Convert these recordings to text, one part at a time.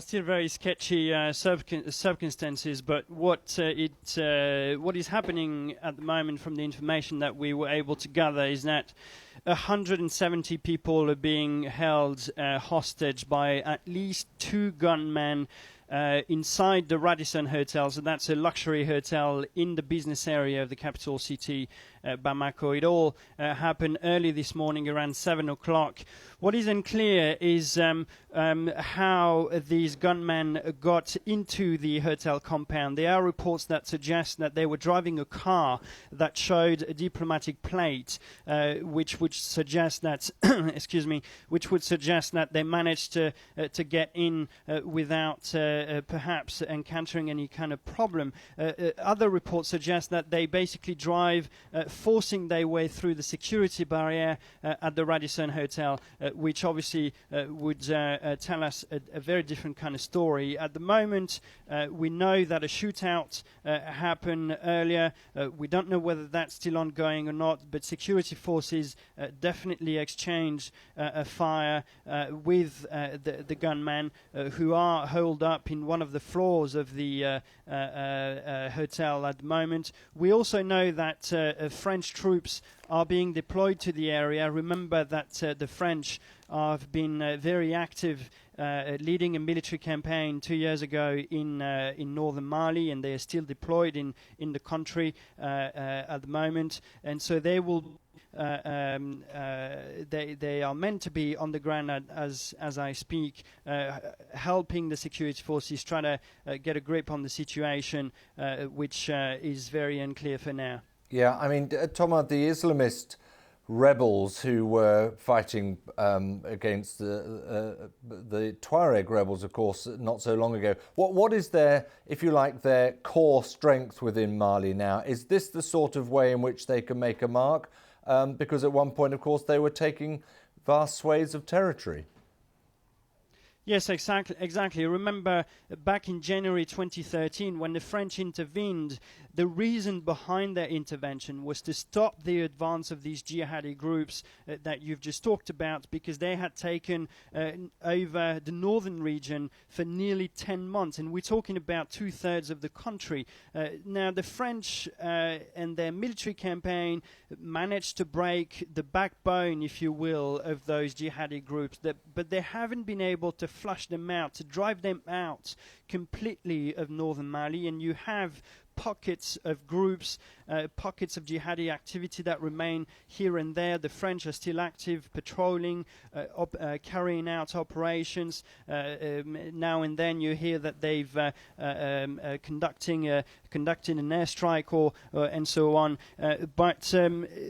Still very sketchy circumstances, but what is happening at the moment, from the information that we were able to gather, is that 170 people are being held hostage by at least 2 gunmen inside the Radisson Hotel. So that's a luxury hotel in the business area of the capital city, Bamako. It all happened early this morning around 7 o'clock. What is unclear is how these gunmen got into the hotel compound. There are reports that suggest that they were driving a car that showed a diplomatic plate, which would suggest that, excuse me, which would suggest that they managed to get in without perhaps encountering any kind of problem. Other reports suggest that they basically drive, forcing their way through the security barrier at the Radisson Hotel, which obviously would tell us a very different kind of story. At the moment, we know that a shootout happened earlier. We don't know whether that's still ongoing or not, but security forces definitely exchanged a fire with the gunmen who are holed up in one of the floors of the hotel at the moment. We also know that French troops are being deployed to the area. Remember that the French have been very active leading a military campaign 2 years ago in northern Mali, and they are still deployed in the country at the moment. And so they will they are meant to be on the ground as I speak, helping the security forces try to get a grip on the situation, which is very unclear for now. Yeah, I mean, Thomas, the Islamist rebels who were fighting against the Tuareg rebels, of course, not so long ago. What is their, if you like, their core strength within Mali now? Is this the sort of way in which they can make a mark? Because at one point, of course, they were taking vast swathes of territory. Yes, exactly. Remember back in January 2013 when the French intervened, the reason behind their intervention was to stop the advance of these jihadi groups that you've just talked about, because they had taken over the northern region for nearly 10 months, and we're talking about 2/3 of the country. Now the French and their military campaign managed to break the backbone, if you will, of those jihadi groups, but they haven't been able to flush them out, to drive them out completely of northern Mali, and you have pockets of groups, pockets of jihadi activity that remain here and there. The French are still active, patrolling, carrying out operations. Now and then you hear that they've conducting an airstrike or and so on. But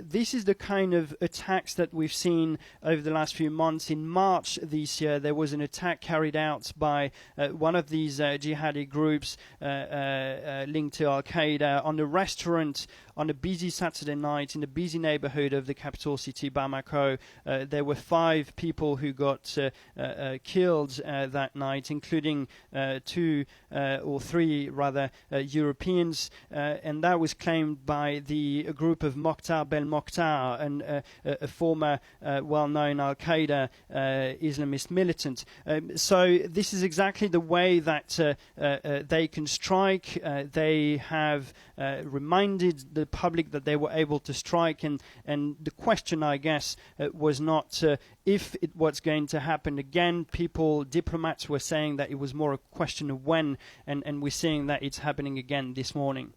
this is the kind of attacks that we've seen over the last few months. In March this year, there was an attack carried out by one of these jihadi groups linked to Al-Qaeda on a restaurant on a busy Saturday night in a busy neighborhood of the capital city, Bamako. There were 5 people who got killed that night, including 2 or 3 rather Europeans, and that was claimed by the group of Mokhtar Belmokhtar, and a former well-known Al-Qaeda Islamist militant. So this is exactly the way that they can strike. They have reminded the public that they were able to strike, and the question, I guess, was not if it was going to happen again. Diplomats were saying that it was more a question of when, and we're seeing that it's happening again this morning.